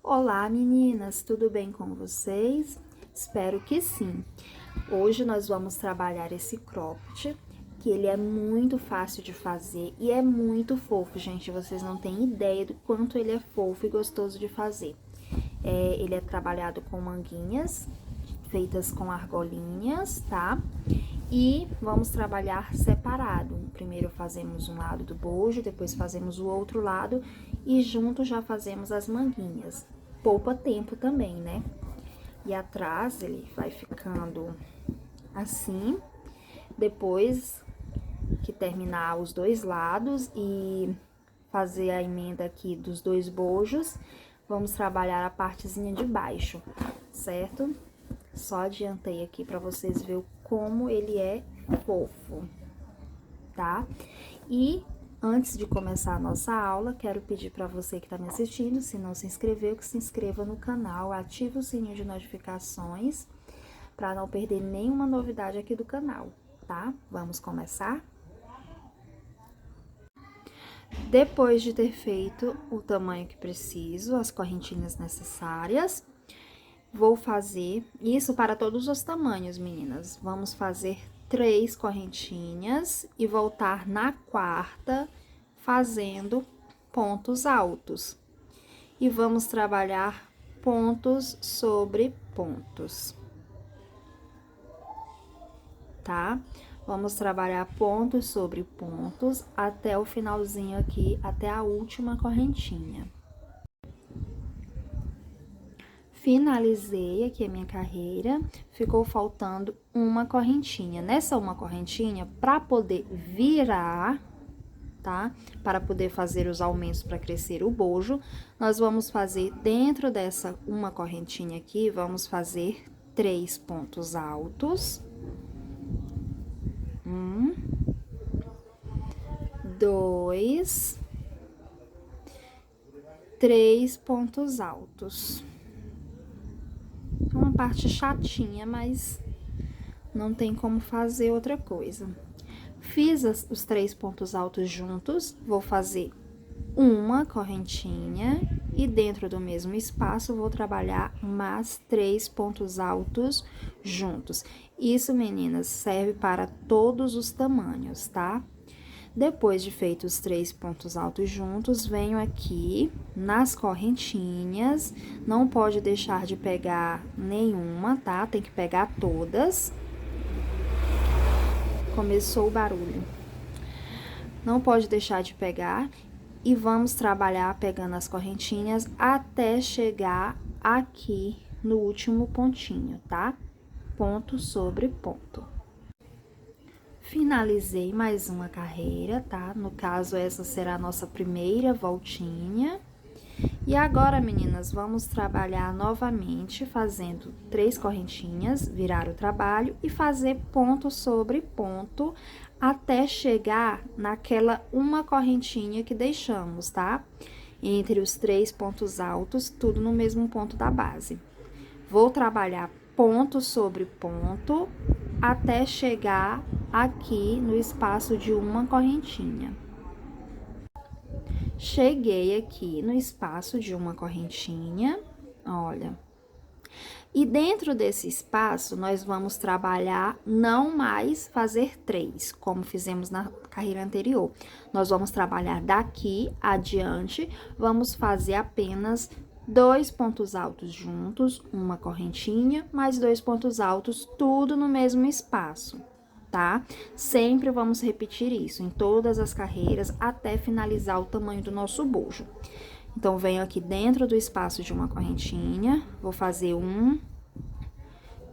Olá, meninas, tudo bem com vocês? Espero que sim. Hoje nós vamos trabalhar esse cropped, que ele é muito fácil de fazer e é muito fofo, gente. Vocês não têm ideia do quanto ele é fofo e gostoso de fazer. Ele é trabalhado com manguinhas, feitas com argolinhas, tá? E vamos trabalhar separado. Primeiro fazemos um lado do bojo, depois fazemos o outro lado e junto já fazemos as manguinhas. Poupa tempo também, né? E atrás ele vai ficando assim. Depois que terminar os dois lados e fazer a emenda aqui dos dois bojos, vamos trabalhar a partezinha de baixo, certo? Só adiantei aqui pra vocês verem como ele é fofo, tá? E antes de começar a nossa aula, quero pedir para você que está me assistindo, se não se inscreveu, que se inscreva no canal, ative o sininho de notificações para não perder nenhuma novidade aqui do canal, tá? Vamos começar? Depois de ter feito o tamanho que preciso, as correntinhas necessárias, vou fazer isso para todos os tamanhos, meninas. Vamos fazer 3 correntinhas e voltar na quarta fazendo pontos altos. E vamos trabalhar pontos sobre pontos, tá? Vamos trabalhar pontos sobre pontos até o finalzinho aqui, até a última correntinha. Finalizei aqui a minha carreira, ficou faltando uma correntinha. Nessa uma correntinha, para poder virar, tá? Para poder fazer os aumentos para crescer o bojo, nós vamos fazer dentro dessa uma correntinha aqui, vamos fazer 3 pontos altos. 1, 2, 3 pontos altos. Uma parte chatinha, mas não tem como fazer outra coisa. Fiz os 3 pontos altos juntos, vou fazer uma correntinha e dentro do mesmo espaço vou trabalhar mais 3 pontos altos juntos. Isso, meninas, serve para todos os tamanhos, tá? Depois de feitos os 3 pontos altos juntos, venho aqui nas correntinhas, não pode deixar de pegar nenhuma, tá? Tem que pegar todas. Começou o barulho. Não pode deixar de pegar e vamos trabalhar pegando as correntinhas até chegar aqui no último pontinho, tá? Ponto sobre ponto. Finalizei mais uma carreira, tá? No caso, essa será a nossa primeira voltinha. E agora, meninas, vamos trabalhar novamente fazendo 3 correntinhas, virar o trabalho e fazer ponto sobre ponto até chegar naquela uma correntinha que deixamos, tá? Entre os 3 pontos altos, tudo no mesmo ponto da base. Vou trabalhar ponto sobre ponto até chegar aqui no espaço de uma correntinha. Cheguei aqui no espaço de uma correntinha, olha. E dentro desse espaço, nós vamos trabalhar não mais fazer 3, como fizemos na carreira anterior. Nós vamos trabalhar daqui adiante, vamos fazer apenas 2 pontos altos juntos, uma correntinha, mais 2 pontos altos, tudo no mesmo espaço, tá? Sempre vamos repetir isso em todas as carreiras até finalizar o tamanho do nosso bojo. Então, venho aqui dentro do espaço de uma correntinha, vou fazer 1,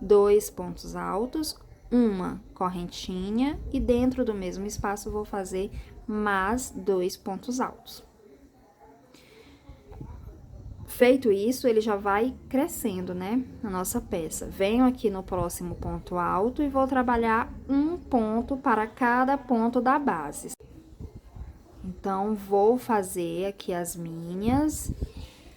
2 pontos altos, uma correntinha e dentro do mesmo espaço vou fazer mais 2 pontos altos. Feito isso, ele já vai crescendo, né, a nossa peça. Venho aqui no próximo ponto alto e vou trabalhar um ponto para cada ponto da base. Então, vou fazer aqui as minhas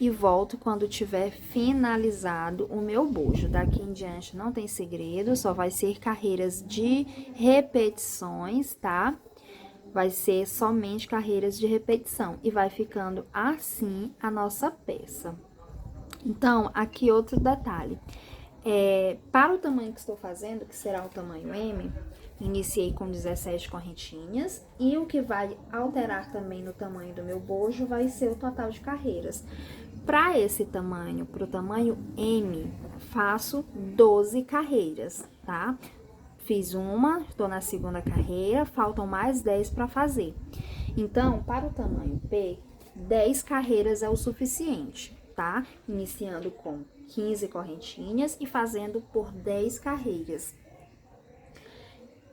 e volto quando tiver finalizado o meu bojo. Daqui em diante não tem segredo, só vai ser carreiras de repetições, tá? Vai ser somente carreiras de repetição e vai ficando assim a nossa peça. Então, aqui outro detalhe. Para o tamanho que estou fazendo, que será o tamanho M, iniciei com 17 correntinhas. E o que vai alterar também no tamanho do meu bojo vai ser o total de carreiras. Para esse tamanho, para o tamanho M, faço 12 carreiras, tá? Fiz uma, estou na segunda carreira, faltam mais 10 para fazer. Então, para o tamanho P, 10 carreiras é o suficiente, tá? Iniciando com 15 correntinhas e fazendo por 10 carreiras.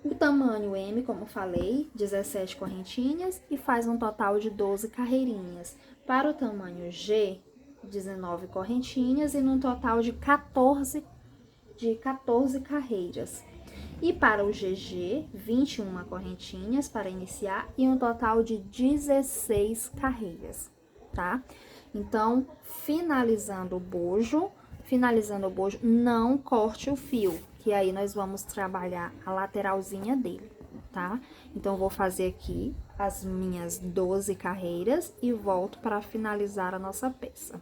O tamanho M, como falei, 17 correntinhas e faz um total de 12 carreirinhas. Para o tamanho G, 19 correntinhas e num total de 14 carreiras. E para o GG, 21 correntinhas para iniciar e um total de 16 carreiras, tá? Então, finalizando o bojo, não corte o fio, que aí nós vamos trabalhar a lateralzinha dele, tá? Então, vou fazer aqui as minhas 12 carreiras e volto para finalizar a nossa peça.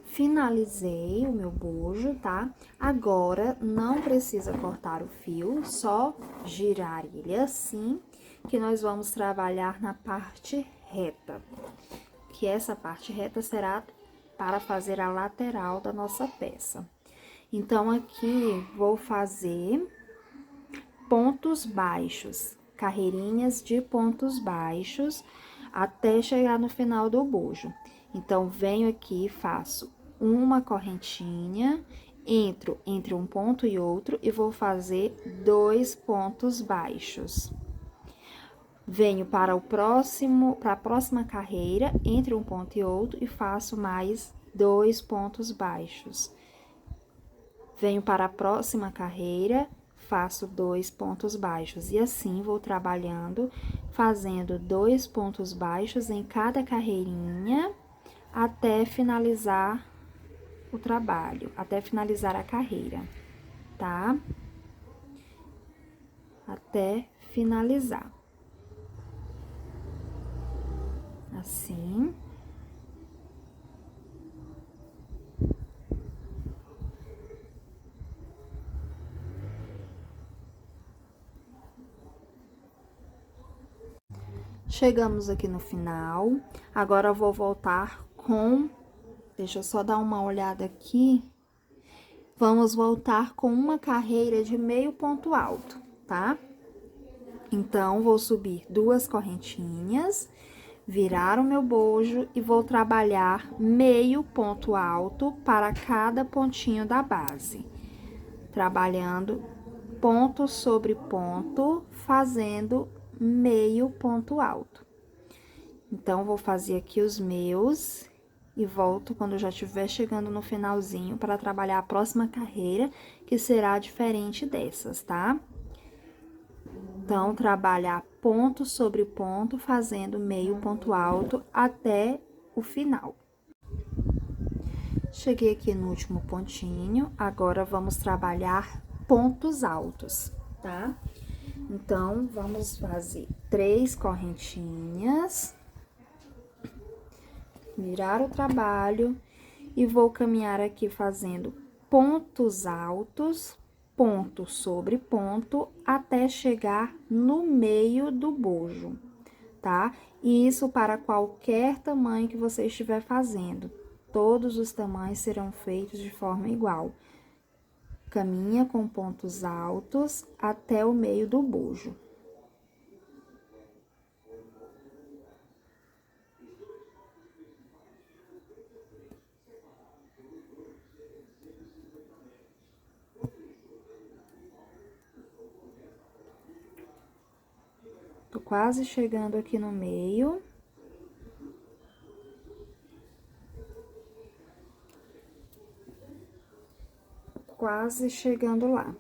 Finalizei o meu bojo, tá? Agora, não precisa cortar o fio, só girar ele assim, que nós vamos trabalhar na parte reta. Que essa parte reta será para fazer a lateral da nossa peça. Então, aqui, vou fazer pontos baixos, carreirinhas de pontos baixos, até chegar no final do bojo. Então, venho aqui e faço uma correntinha, entro entre um ponto e outro e vou fazer 2 pontos baixos. Venho para a próxima carreira, entre um ponto e outro e faço mais 2 pontos baixos. Venho para a próxima carreira, faço 2 pontos baixos e assim vou trabalhando, fazendo 2 pontos baixos em cada carreirinha até finalizar o trabalho, até finalizar a carreira, tá? Até finalizar. Assim. Chegamos aqui no final, agora eu vou voltar com... Deixa eu só dar uma olhada aqui. Vamos voltar com uma carreira de meio ponto alto, tá? Então, vou subir 2 correntinhas, virar o meu bojo e vou trabalhar meio ponto alto para cada pontinho da base. Trabalhando ponto sobre ponto, fazendo meio ponto alto. Então, vou fazer aqui os meus e volto quando já estiver chegando no finalzinho para trabalhar a próxima carreira, que será diferente dessas, tá? Então, trabalhar ponto sobre ponto, fazendo meio ponto alto até o final. Cheguei aqui no último pontinho, agora vamos trabalhar pontos altos, tá? Então, vamos fazer 3 correntinhas, virar o trabalho e vou caminhar aqui fazendo pontos altos, ponto sobre ponto, até chegar no meio do bojo, tá? E isso para qualquer tamanho que você estiver fazendo. Todos os tamanhos serão feitos de forma igual. Caminha com pontos altos até o meio do bojo. Tô quase chegando aqui no meio. Quase chegando lá.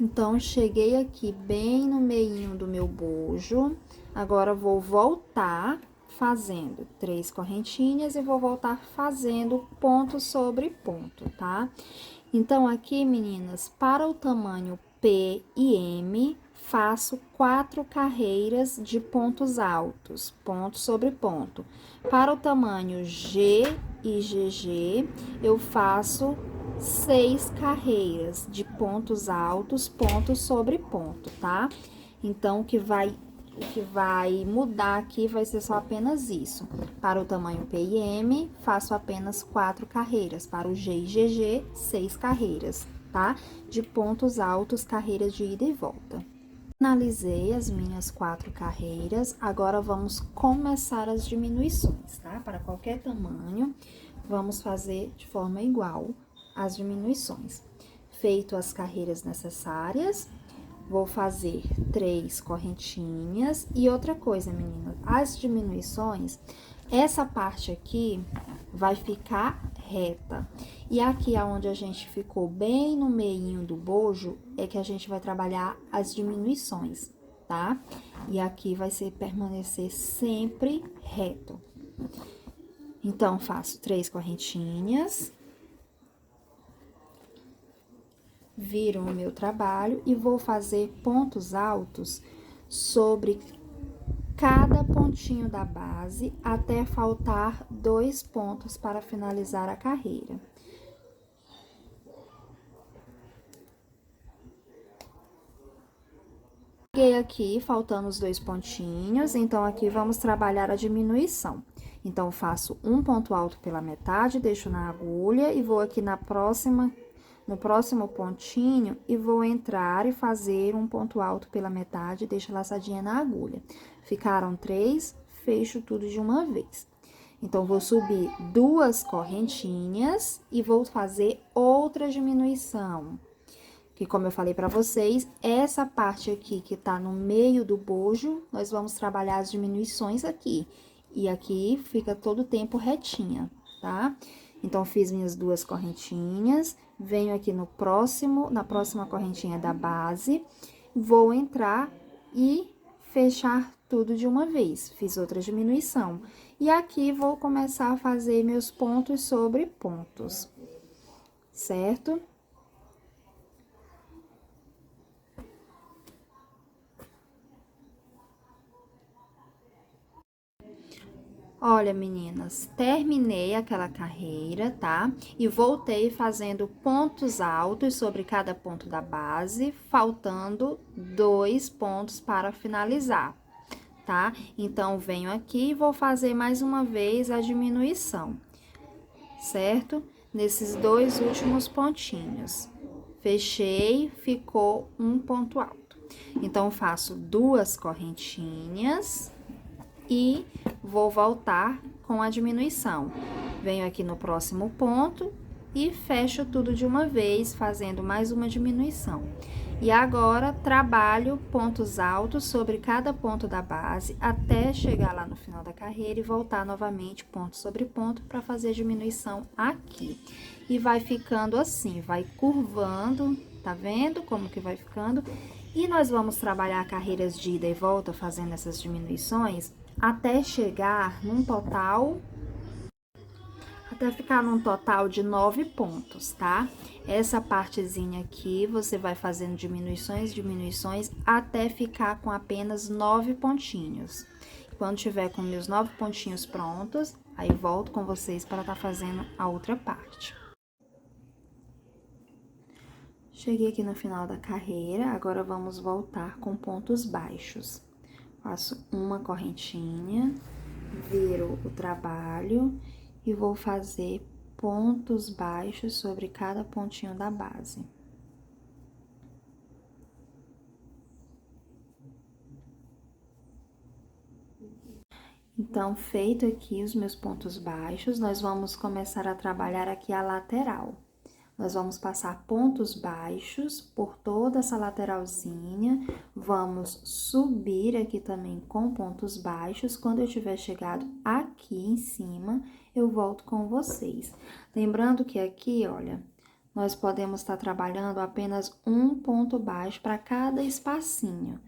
Então, cheguei aqui bem no meinho do meu bojo. Agora, vou voltar fazendo 3 correntinhas e vou voltar fazendo ponto sobre ponto, tá? Então, aqui, meninas, para o tamanho P e M, faço 4 carreiras de pontos altos, ponto sobre ponto. Para o tamanho G e GG, eu faço 6 carreiras de pontos altos, ponto sobre ponto, tá? Então, o que vai mudar aqui vai ser só apenas isso. Para o tamanho P e M, faço apenas 4 carreiras. Para o G e GG, 6 carreiras, tá? De pontos altos, carreiras de ida e volta. Finalizei as minhas 4 carreiras, agora vamos começar as diminuições, tá? Para qualquer tamanho, vamos fazer de forma igual as diminuições. Feito as carreiras necessárias, vou fazer 3 correntinhas. E outra coisa, meninas, as diminuições, essa parte aqui vai ficar reta. E aqui aonde a gente ficou bem no meinho do bojo, é que a gente vai trabalhar as diminuições, tá? E aqui vai permanecer sempre reto. Então, faço 3 correntinhas. Viro o meu trabalho e vou fazer pontos altos sobre cada pontinho da base até faltar 2 pontos para finalizar a carreira. Cheguei aqui, faltando os 2 pontinhos, então aqui vamos trabalhar a diminuição. Então, faço um ponto alto pela metade, deixo na agulha e vou aqui no próximo pontinho e vou entrar e fazer um ponto alto pela metade, deixo laçadinha na agulha. Ficaram 3, fecho tudo de uma vez. Então, vou subir 2 correntinhas e vou fazer outra diminuição. Que, como eu falei pra vocês, essa parte aqui que tá no meio do bojo, nós vamos trabalhar as diminuições aqui. E aqui fica todo o tempo retinha, tá? Então, fiz minhas 2 correntinhas, venho aqui na próxima correntinha da base, vou entrar e fechar tudo de uma vez. Fiz outra diminuição. E aqui, vou começar a fazer meus pontos sobre pontos, certo? Olha, meninas, terminei aquela carreira, tá? E voltei fazendo pontos altos sobre cada ponto da base, faltando 2 pontos para finalizar, tá? Então, venho aqui e vou fazer mais uma vez a diminuição, certo? Nesses 2 últimos pontinhos. Fechei, ficou um ponto alto. Então, faço 2 correntinhas e vou voltar com a diminuição. Venho aqui no próximo ponto e fecho tudo de uma vez, fazendo mais uma diminuição. E agora, trabalho pontos altos sobre cada ponto da base, até chegar lá no final da carreira e voltar novamente ponto sobre ponto para fazer a diminuição aqui. E vai ficando assim, vai curvando, tá vendo como que vai ficando? E nós vamos trabalhar carreiras de ida e volta fazendo essas diminuições até chegar num total, até ficar num total de 9 pontos, tá? Essa partezinha aqui, você vai fazendo diminuições, diminuições, até ficar com apenas 9 pontinhos. Quando tiver com meus 9 pontinhos prontos, aí volto com vocês para estar fazendo a outra parte. Cheguei aqui no final da carreira, agora vamos voltar com pontos baixos. Faço uma correntinha, viro o trabalho e vou fazer pontos baixos sobre cada pontinho da base. Então, feito aqui os meus pontos baixos, nós vamos começar a trabalhar aqui a lateral. Nós vamos passar pontos baixos por toda essa lateralzinha, vamos subir aqui também com pontos baixos. Quando eu tiver chegado aqui em cima, eu volto com vocês. Lembrando que aqui, olha, nós podemos estar trabalhando apenas um ponto baixo para cada espacinho,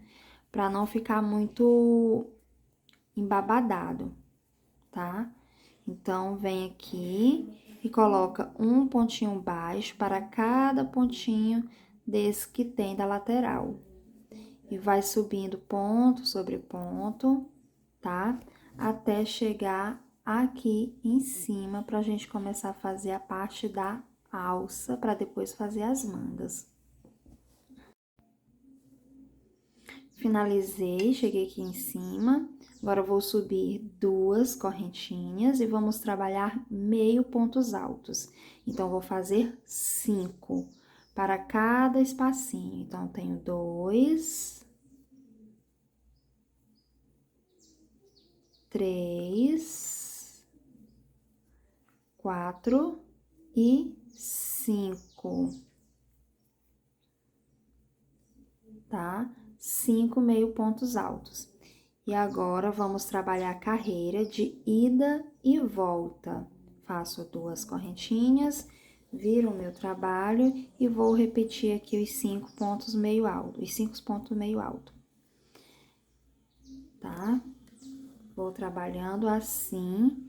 para não ficar muito embabadado, tá? Então, vem aqui e coloca um pontinho baixo para cada pontinho desse que tem da lateral. E vai subindo ponto sobre ponto, tá? Até chegar aqui em cima, pra gente começar a fazer a parte da alça, para depois fazer as mangas. Finalizei, cheguei aqui em cima. Agora, eu vou subir 2 correntinhas e vamos trabalhar meio pontos altos. Então, vou fazer 5 para cada espacinho. Então, tenho 2, 3, 4 e 5, tá? 5 meio pontos altos. E agora, vamos trabalhar a carreira de ida e volta. Faço 2 correntinhas, viro o meu trabalho e vou repetir aqui os 5 pontos meio alto, os 5 pontos meio alto, tá? Vou trabalhando assim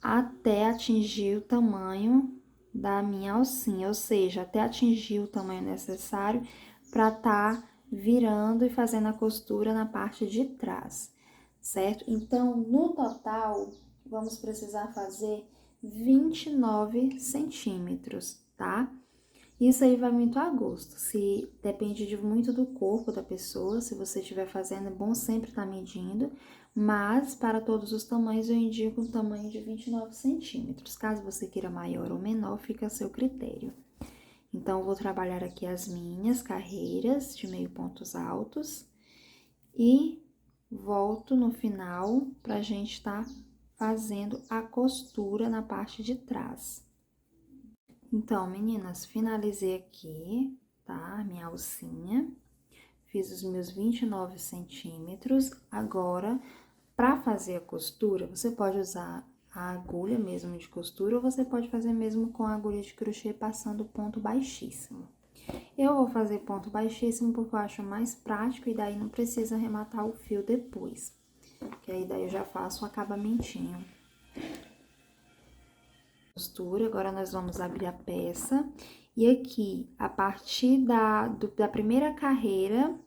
até atingir o tamanho da minha alcinha, ou seja, até atingir o tamanho necessário para tá virando e fazendo a costura na parte de trás, certo? Então, no total, vamos precisar fazer 29 centímetros, tá? Isso aí vai muito a gosto, se depende muito do corpo da pessoa, se você estiver fazendo, é bom sempre estar medindo, mas para todos os tamanhos eu indico um tamanho de 29 centímetros. Caso você queira maior ou menor, fica a seu critério. Então, eu vou trabalhar aqui as minhas carreiras de meio pontos altos e volto no final pra gente estar fazendo a costura na parte de trás. Então, meninas, finalizei aqui, tá? Minha alcinha. Fiz os meus 29 centímetros. Agora, pra fazer a costura, você pode usar a agulha mesmo de costura ou você pode fazer mesmo com a agulha de crochê passando ponto baixíssimo. Eu vou fazer ponto baixíssimo porque eu acho mais prático e daí não precisa arrematar o fio depois. Que aí daí eu já faço o acabamentinho. Costura, agora nós vamos abrir a peça. E aqui, a partir da primeira carreira,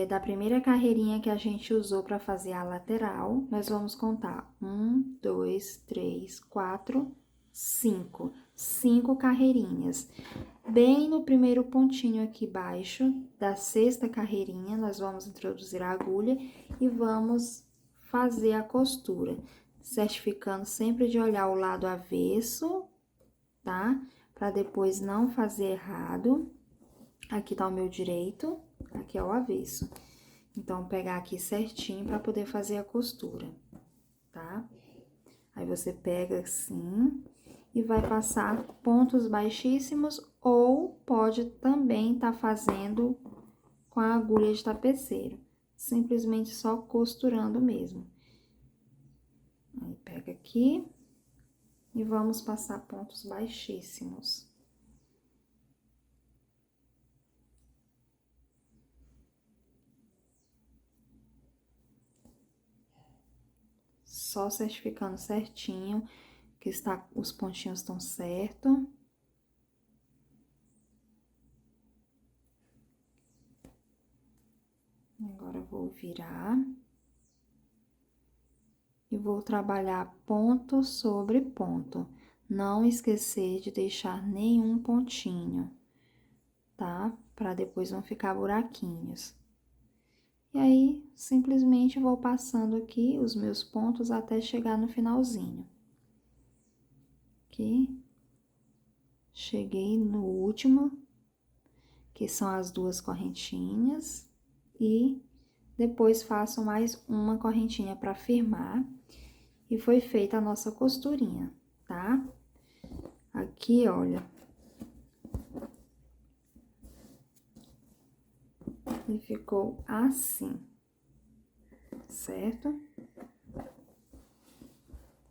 da primeira carreirinha que a gente usou para fazer a lateral, nós vamos contar 1, 2, 3, 4, 5. 5 carreirinhas. Bem no primeiro pontinho aqui baixo da sexta carreirinha, nós vamos introduzir a agulha e vamos fazer a costura, certificando sempre de olhar o lado avesso, tá? Para depois não fazer errado. Aqui tá o meu direito, aqui é o avesso. Então, pegar aqui certinho para poder fazer a costura, tá? Aí, você pega assim e vai passar pontos baixíssimos ou pode também estar fazendo com a agulha de tapeceiro, simplesmente só costurando mesmo. Aí, pega aqui e vamos passar pontos baixíssimos. Só certificando certinho que os pontinhos estão certos. Agora, eu vou virar. E vou trabalhar ponto sobre ponto. Não esquecer de deixar nenhum pontinho, tá? Para depois não ficar buraquinhos. E aí, simplesmente vou passando aqui os meus pontos até chegar no finalzinho. Aqui. Cheguei no último, que são as 2 correntinhas. E depois faço mais uma correntinha para firmar. E foi feita a nossa costurinha, tá? Aqui, olha. E ficou assim, certo?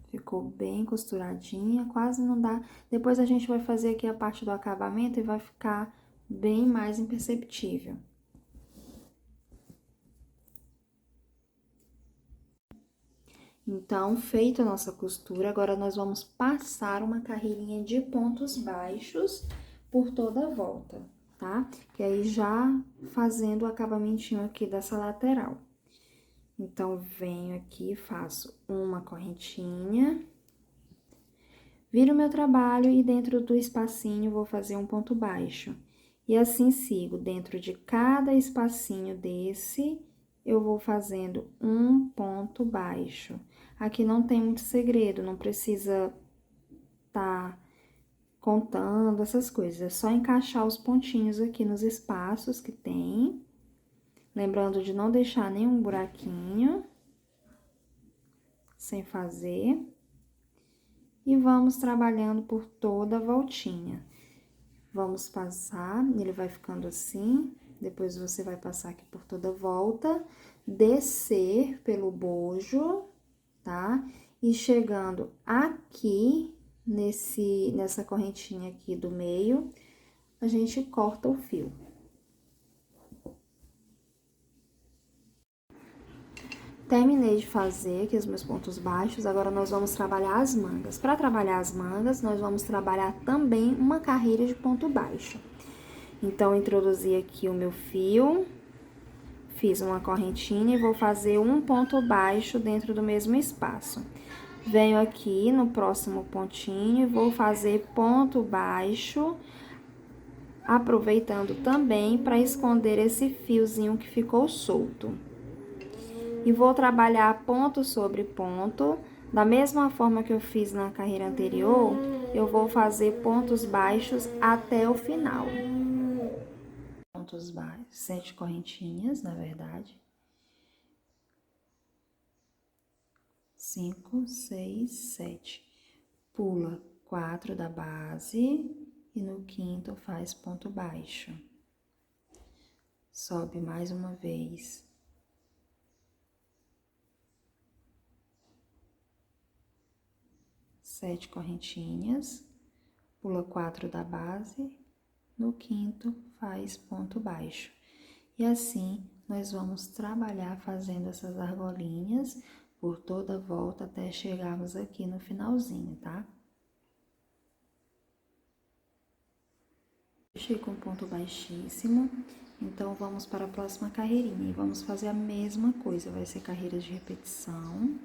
Ficou bem costuradinha, quase não dá. Depois a gente vai fazer aqui a parte do acabamento e vai ficar bem mais imperceptível. Então, feita a nossa costura, agora nós vamos passar uma carreirinha de pontos baixos por toda a volta, tá? Que aí já fazendo o acabamentinho aqui dessa lateral. Então, venho aqui, faço uma correntinha, viro meu trabalho e dentro do espacinho vou fazer um ponto baixo. E assim sigo, dentro de cada espacinho desse, eu vou fazendo um ponto baixo. Aqui não tem muito segredo, não precisa tá contando essas coisas, é só encaixar os pontinhos aqui nos espaços que tem. Lembrando de não deixar nenhum buraquinho sem fazer. E vamos trabalhando por toda a voltinha. Vamos passar, ele vai ficando assim, depois você vai passar aqui por toda a volta, descer pelo bojo, tá? E chegando aqui, nessa correntinha aqui do meio, a gente corta o fio. Terminei de fazer aqui os meus pontos baixos, agora nós vamos trabalhar as mangas. Para trabalhar as mangas, nós vamos trabalhar também uma carreira de ponto baixo. Então, introduzi aqui o meu fio, fiz uma correntinha e vou fazer um ponto baixo dentro do mesmo espaço. Venho aqui no próximo pontinho e vou fazer ponto baixo, aproveitando também para esconder esse fiozinho que ficou solto. E vou trabalhar ponto sobre ponto, da mesma forma que eu fiz na carreira anterior, eu vou fazer pontos baixos até o final. Pontos baixos, 7 correntinhas, na verdade. 5, 6, 7. Pula 4 da base e no quinto faz ponto baixo. Sobe mais uma vez. 7 correntinhas, pula 4 da base, no quinto faz ponto baixo. E assim, nós vamos trabalhar fazendo essas argolinhas por toda a volta até chegarmos aqui no finalzinho, tá? Fechei com ponto baixíssimo, então vamos para a próxima carreirinha. E vamos fazer a mesma coisa, vai ser carreira de repetição,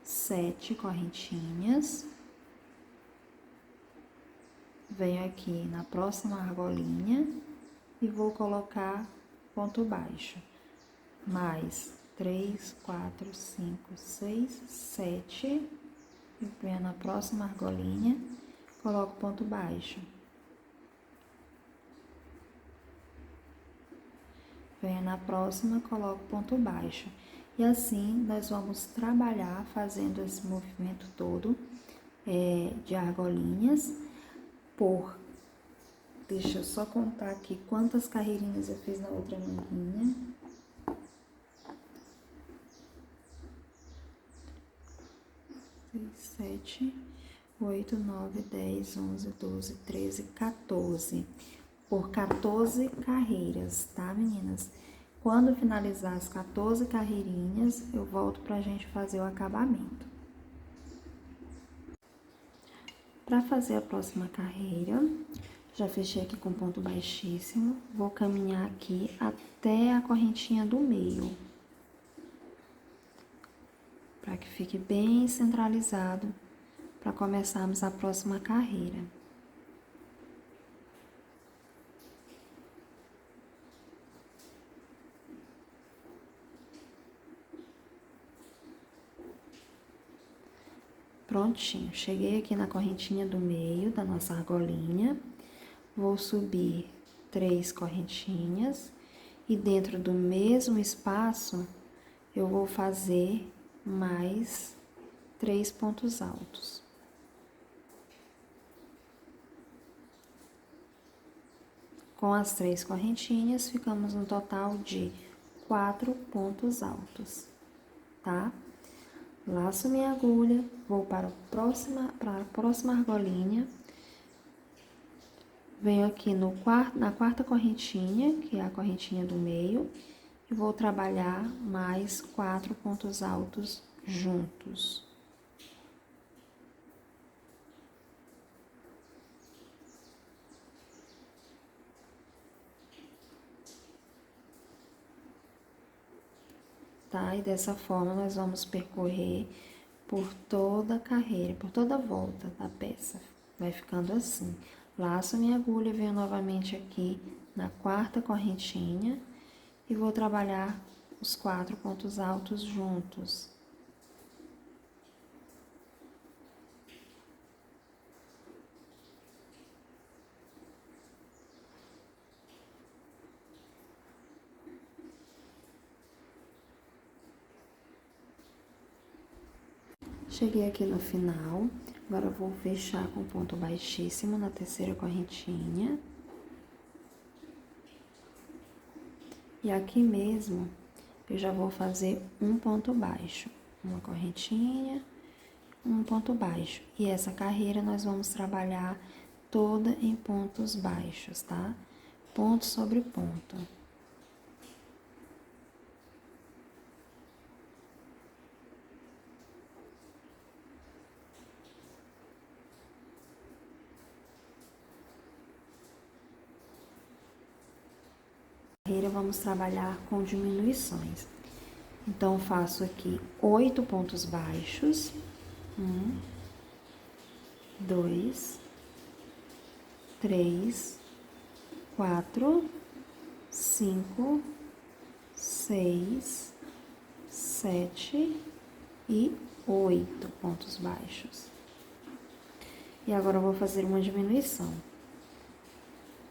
7 correntinhas. Venho aqui na próxima argolinha e vou colocar ponto baixo. Mais 3, 4, 5, 6, 7. E venho na próxima argolinha, coloco ponto baixo. Venho na próxima, coloco ponto baixo. E assim, nós vamos trabalhar fazendo esse movimento todo de argolinhas. Deixa eu só contar aqui quantas carreirinhas eu fiz na outra manguinha. Sete, 8, 9, 10, 11, 12, 13, 14. Por 14 carreiras, tá, meninas? Quando finalizar as 14 carreirinhas, eu volto pra gente fazer o acabamento. Para fazer a próxima carreira, já fechei aqui com ponto baixíssimo, vou caminhar aqui até a correntinha do meio, para que fique bem centralizado para começarmos a próxima carreira. Prontinho, cheguei aqui na correntinha do meio da nossa argolinha, vou subir 3 correntinhas e dentro do mesmo espaço eu vou fazer mais 3 pontos altos. Com as 3 correntinhas, ficamos no total de 4 pontos altos, tá? Laço minha agulha, vou para a próxima argolinha. Venho aqui na quarta correntinha, que é a correntinha do meio, e vou trabalhar mais 4 pontos altos juntos. Tá? E dessa forma nós vamos percorrer por toda a carreira, por toda a volta da peça. Vai ficando assim. Laço minha agulha, venho novamente aqui na quarta correntinha e vou trabalhar os 4 pontos altos juntos. Cheguei aqui no final, agora eu vou fechar com ponto baixíssimo na terceira correntinha. E aqui mesmo, eu já vou fazer um ponto baixo, uma correntinha, um ponto baixo. E essa carreira nós vamos trabalhar toda em pontos baixos, tá? Ponto sobre ponto. Vamos trabalhar com diminuições. Então, faço aqui 8 pontos baixos. 1, 2, 3, 4, 5, 6, 7 e 8 pontos baixos. E agora eu vou fazer uma diminuição.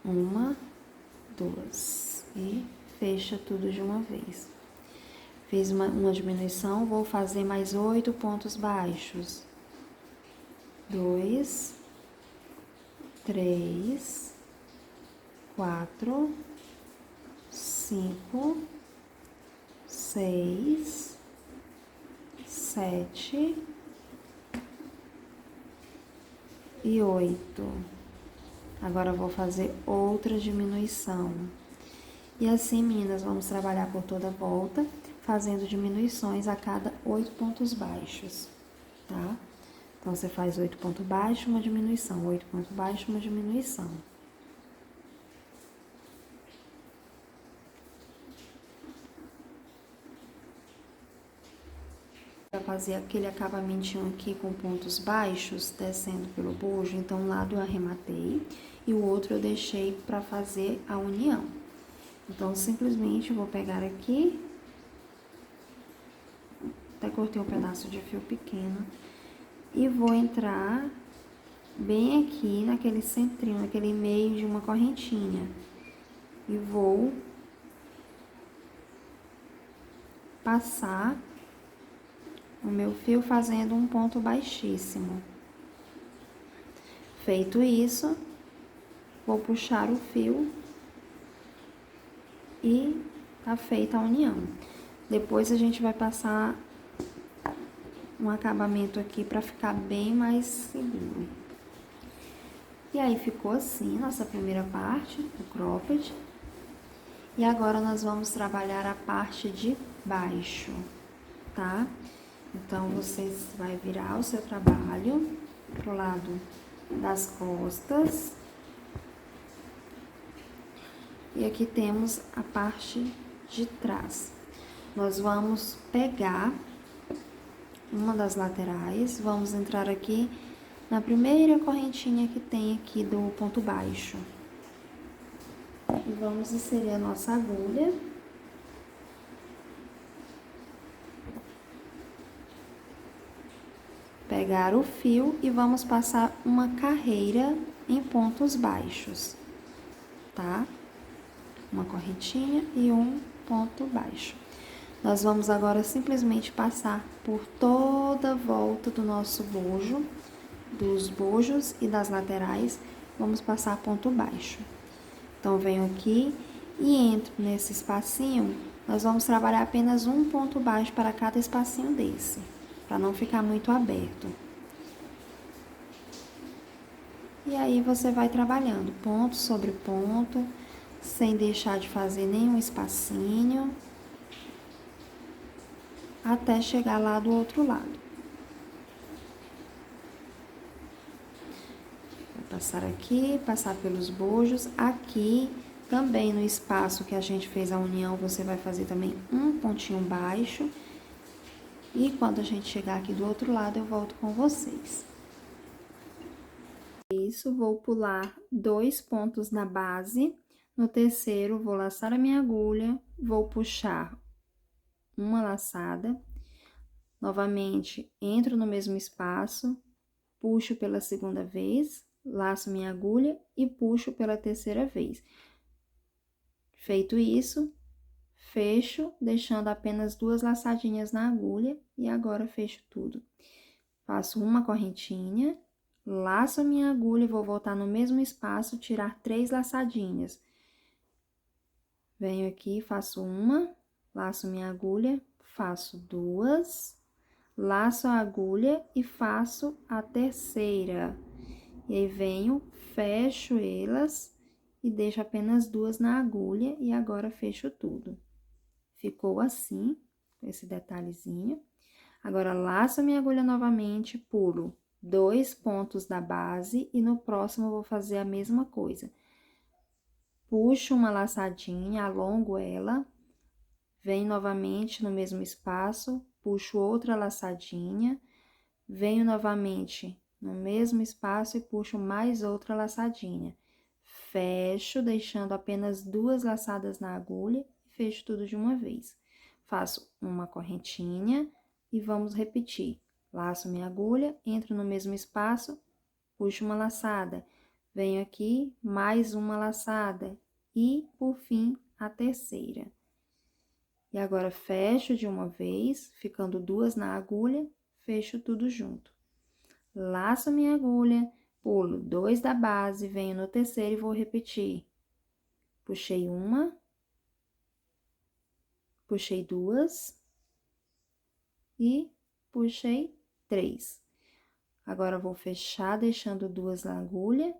1, 2 e fecha tudo de uma vez. Fiz uma diminuição, vou fazer mais 8 pontos baixos. 2, 3, 4, 5, 6, 7 e 8. Agora eu vou fazer outra diminuição. E assim, meninas, vamos trabalhar por toda a volta, fazendo diminuições a cada 8 pontos baixos, tá? Então, você faz 8 pontos baixos, uma diminuição, 8 pontos baixos, uma diminuição. Para fazer aquele acabamentinho aqui com pontos baixos, descendo pelo bojo, então um lado eu arrematei e o outro eu deixei para fazer a união. Então, simplesmente vou pegar aqui, até cortei um pedaço de fio pequeno, e vou entrar bem aqui naquele centrinho, naquele meio de uma correntinha. E vou passar o meu fio fazendo um ponto baixíssimo. Feito isso, vou puxar o fio e tá feita a união. Depois a gente vai passar um acabamento aqui pra ficar bem mais seguro. E aí ficou assim nossa primeira parte do cropped. E agora nós vamos trabalhar a parte de baixo, tá? Então, você vai virar o seu trabalho pro lado das costas. E aqui temos a parte de trás. Nós vamos pegar uma das laterais, vamos entrar aqui na primeira correntinha que tem aqui do ponto baixo. E vamos inserir a nossa agulha. Pegar o fio e vamos passar uma carreira em pontos baixos, tá? Uma correntinha e um ponto baixo. Nós vamos agora simplesmente passar por toda a volta do nosso bojo, dos bojos e das laterais, vamos passar ponto baixo. Então, venho aqui e entro nesse espacinho, nós vamos trabalhar apenas um ponto baixo para cada espacinho desse, para não ficar muito aberto. E aí, você vai trabalhando ponto sobre ponto, sem deixar de fazer nenhum espacinho. até chegar lá do outro lado. Vou passar aqui, passar pelos bojos. Aqui, também no espaço que a gente fez a união, você vai fazer também um pontinho baixo. E quando a gente chegar aqui do outro lado, eu volto com vocês. Isso, vou pular 2 pontos na base. No terceiro, vou laçar a minha agulha, vou puxar uma laçada. Novamente, entro no mesmo espaço, puxo pela segunda vez, laço minha agulha e puxo pela terceira vez. Feito isso, fecho, deixando apenas 2 laçadinhas na agulha e agora fecho tudo. Faço uma correntinha, laço a minha agulha e vou voltar no mesmo espaço, tirar 3 laçadinhas. Venho aqui, faço uma, laço minha agulha, faço 2, laço a agulha e faço a terceira. E aí, venho, fecho elas e deixo apenas 2 na agulha e agora fecho tudo. Ficou assim, com esse detalhezinho. Agora, laço a minha agulha novamente, pulo 2 pontos da base e no próximo eu vou fazer a mesma coisa. Puxo uma laçadinha, alongo ela, venho novamente no mesmo espaço, puxo outra laçadinha, venho novamente no mesmo espaço e puxo mais outra laçadinha. Fecho, deixando apenas 2 laçadas na agulha e fecho tudo de uma vez. Faço uma correntinha e vamos repetir. Laço minha agulha, entro no mesmo espaço, puxo uma laçada. Venho aqui, mais uma laçada e, por fim, a terceira. E agora, fecho de uma vez, ficando 2 na agulha, fecho tudo junto. Laço minha agulha, pulo 2 da base, venho no terceiro e vou repetir. Puxei uma, puxei 2 e puxei 3. Agora, vou fechar, deixando 2 na agulha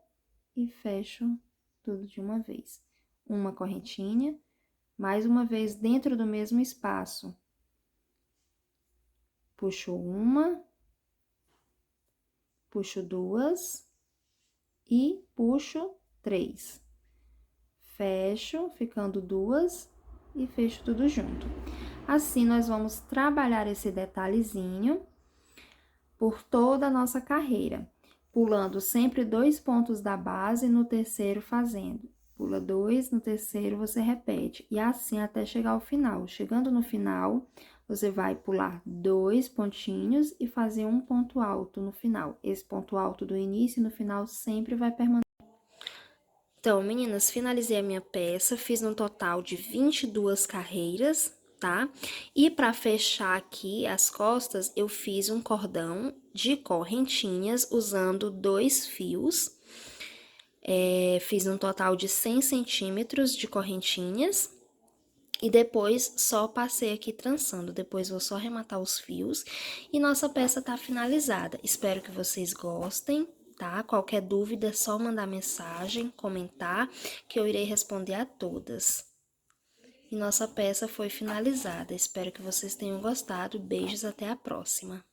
e fecho tudo de uma vez. Uma correntinha, mais uma vez dentro do mesmo espaço. Puxo uma, puxo 2 e puxo 3. Fecho, ficando 2 e fecho tudo junto. Assim, nós vamos trabalhar esse detalhezinho por toda a nossa carreira, pulando sempre 2 pontos da base, no terceiro fazendo. Pula 2, no terceiro você repete, e assim até chegar ao final. Chegando no final, você vai pular 2 pontinhos e fazer um ponto alto no final. Esse ponto alto do início e no final sempre vai permanecer. Então, meninas, finalizei a minha peça, fiz um total de 22 carreiras, tá? E para fechar aqui as costas, eu fiz um cordão de correntinhas usando 2 fios. Fiz um total de 100 centímetros de correntinhas. E depois, só passei aqui trançando, depois vou só arrematar os fios e nossa peça tá finalizada. Espero que vocês gostem, tá? Qualquer dúvida é só mandar mensagem, comentar, que eu irei responder a todas. E nossa peça foi finalizada. Espero que vocês tenham gostado. Beijos, até a próxima!